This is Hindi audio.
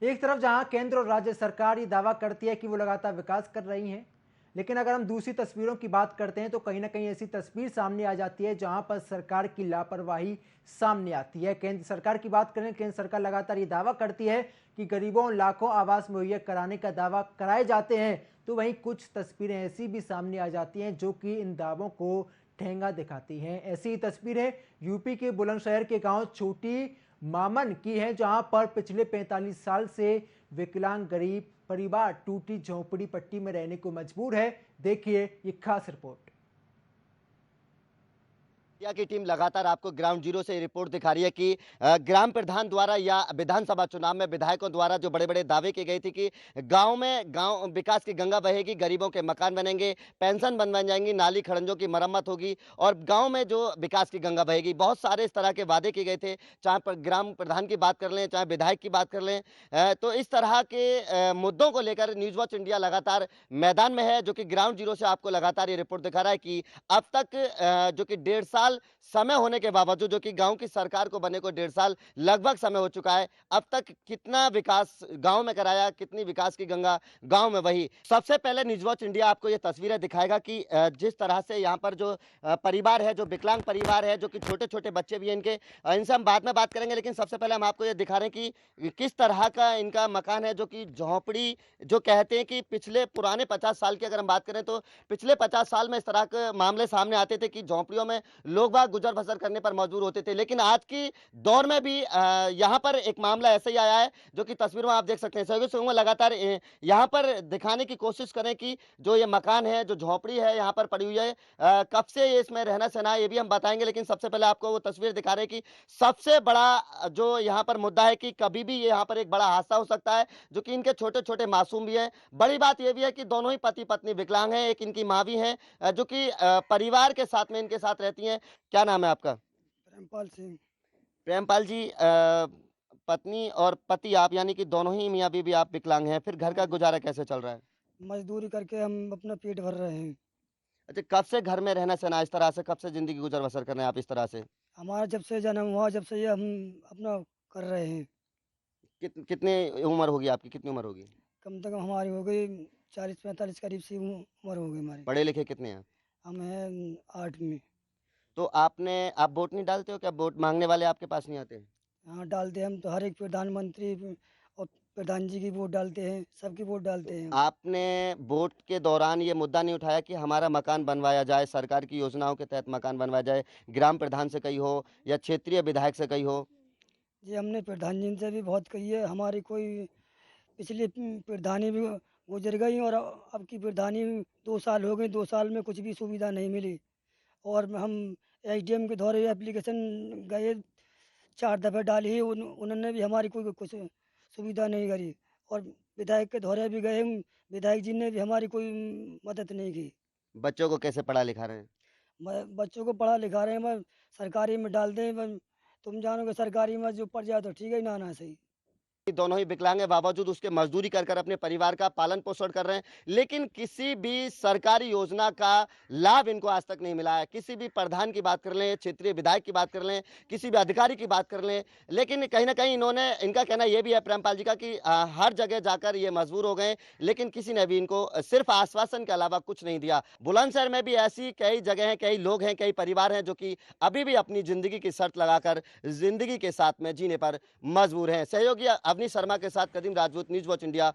एक तरफ जहां केंद्र और राज्य सरकार ये दावा करती है कि वो लगातार विकास कर रही हैं, लेकिन अगर हम दूसरी तस्वीरों की बात करते हैं तो कहीं ना कहीं ऐसी तस्वीर सामने आ जाती है जहां पर सरकार की लापरवाही सामने आती है। केंद्र सरकार की बात करें, केंद्र सरकार लगातार ये दावा करती है कि गरीबों लाखों आवास मुहैया कराने का दावा कराए जाते हैं, तो वहीं कुछ तस्वीरें ऐसी भी सामने आ जाती हैं जो कि इन दावों को ठेंगा दिखाती हैं। ऐसी ही तस्वीरें यूपी के बुलंदशहर के गांव छोटी मामन की है, जहां पर पिछले 45 साल से विकलांग गरीब परिवार टूटी झोंपड़ी पट्टी में रहने को मजबूर है। देखिए ये खास रिपोर्ट। इंडिया की टीम लगातार आपको ग्राउंड जीरो से रिपोर्ट दिखा रही है कि ग्राम प्रधान द्वारा या विधानसभा चुनाव में विधायकों द्वारा जो बड़े बड़े दावे किए गए थे कि गांव विकास की गंगा बहेगी, गरीबों के मकान बनेंगे, पेंशन बन जाएंगी, नाली खड़ंजों की मरम्मत होगी और गांव में जो विकास की गंगा बहेगी, बहुत सारे इस तरह के वादे किए गए थे। चाहे पर ग्राम प्रधान की बात कर लें, चाहे विधायक की बात कर लें, तो इस तरह के मुद्दों को लेकर न्यूज वॉच इंडिया लगातार मैदान में है, जो कि ग्राउंड जीरो से आपको लगातार ये रिपोर्ट दिखा रहा है कि अब तक जो कि 1.5 साल समय होने के बावजूद, जो कि गांव की सरकार को बने को 1.5 साल लगभग समय हो चुका है, अब तक कितना विकास गांव में कराया, कितनी विकास की गंगा गांव में वही। सबसे पहले न्यूज वॉच इंडिया आपको ये तस्वीरें दिखाएगा कि जिस तरह से यहाँ पर जो परिवार है, जो विकलांग परिवार है, जो कि छोटे छोटे बच्चे भी हैं इनके, इनसे हम बाद में बात करेंगे, लेकिन सबसे पहले हम आपको ये दिखा रहे हैं कि किस तरह का इनका मकान है, जो कि झोंपड़ी जो कहते हैं कि पिछले पुराने 50 साल की अगर हम बात करें तो पिछले 50 साल में इस तरह के मामले सामने आते थे कि झोंपड़ियों में लोग बाग गुजर बसर करने पर मजबूर होते थे। लेकिन आज की दौर में भी यहाँ पर एक मामला ऐसे ही आया है, जो कि तस्वीर में आप देख सकते हैं। सहयोगी से लगातार यहाँ पर दिखाने की कोशिश करें कि जो ये मकान है, जो झोंपड़ी है यहाँ पर पड़ी हुई है, कब से ये इसमें रहना सहना है ये भी हम बताएंगे। लेकिन सबसे पहले आपको वो तस्वीर दिखा रहे हैं कि सबसे बड़ा जो यहाँ पर मुद्दा है कि कभी भी यहाँ पर एक बड़ा हादसा हो सकता है, जो कि इनके छोटे छोटे मासूम भी हैं। बड़ी बात यह भी है कि दोनों ही पति पत्नी विकलांग हैं, एक इनकी माँ भी है, जो कि परिवार के साथ में इनके साथ रहती हैं। क्या नाम है आपका? प्रेमपाल सिंह। प्रेमपाल जी, पत्नी और पति आप यानी कि दोनों ही मियाँ बीवी आप विकलांग हैं, फिर घर का गुजारा कैसे चल रहा है? मजदूरी करके हम अपना पेट भर रहे हैं। अच्छा, कब से घर में रहना सहना इस तरह से, कब से जिंदगी गुजर बसर कर रहे हैं आप इस तरह से? हमारा जब से जन्म हुआ, जब से ये हम अपना कर रहे हैं। कितने उम्र होगी आपकी, कितनी उम्र होगी? कम से कम हमारी हो गई 40-45 करीब सी उम्र हो गई हमारी। पढ़े लिखे कितने हैं? हम हैं 8 में। तो आप वोट नहीं डालते हो क्या? वोट मांगने वाले आपके पास नहीं आते? हाँ, डालते हैं हम तो, हर एक प्रधानमंत्री और प्रधान जी की वोट डालते हैं, सबकी वोट डालते हैं हम। आपने वोट के दौरान ये मुद्दा नहीं उठाया कि हमारा मकान बनवाया जाए, सरकार की योजनाओं के तहत मकान बनवाया जाए, ग्राम प्रधान से कही हो या क्षेत्रीय विधायक से कही हो? जी, हमने प्रधान जी से भी बहुत कही है। हमारी कोई पिछली प्रधानी भी गुजर गई और अब की प्रधानी 2 साल हो गए, 2 साल में कुछ भी सुविधा नहीं मिली। और हम एसडीएम के द्वारा एप्लीकेशन गए, 4 दफ़े डाली, उन्होंने भी हमारी कोई कुछ सुविधा नहीं करी। और विधायक के द्वारा भी गए, विधायक जी ने भी हमारी कोई मदद नहीं की। बच्चों को कैसे पढ़ा लिखा रहे हैं? बच्चों को पढ़ा लिखा रहे हैं, सरकारी में डाल दें, तुम जानोगे सरकारी में जो पड़ जाए तो ठीक है, ना ना सही। दोनों ही विकलांग हैं, बावजूद उसके मजदूरी कर कर अपने परिवार का पालन पोषण कर रहे हैं, लेकिन किसी भी सरकारी योजना का लाभ इनको आज तक नहीं मिला है। किसी भी प्रधान की बात कर लें, क्षेत्रीय विधायक की बात कर लें, किसी भी अधिकारी की बात कर लें, लेकिन कहीं ना कहीं इनका कहना यह भी है प्रेमपाल जी का कि हर जगह जाकर ये मजबूर हो गए, लेकिन किसी ने भी इनको सिर्फ आश्वासन के अलावा कुछ नहीं दिया। बुलंदशहर में भी ऐसी कई जगह हैं, कई लोग हैं, कई परिवार हैं जो कि अभी भी अपनी जिंदगी की शर्त लगाकर जिंदगी के साथ में जीने पर मजबूर हैं। सहयोगी अवनी शर्मा के साथ कदीम राजपूत, न्यूज वॉच इंडिया।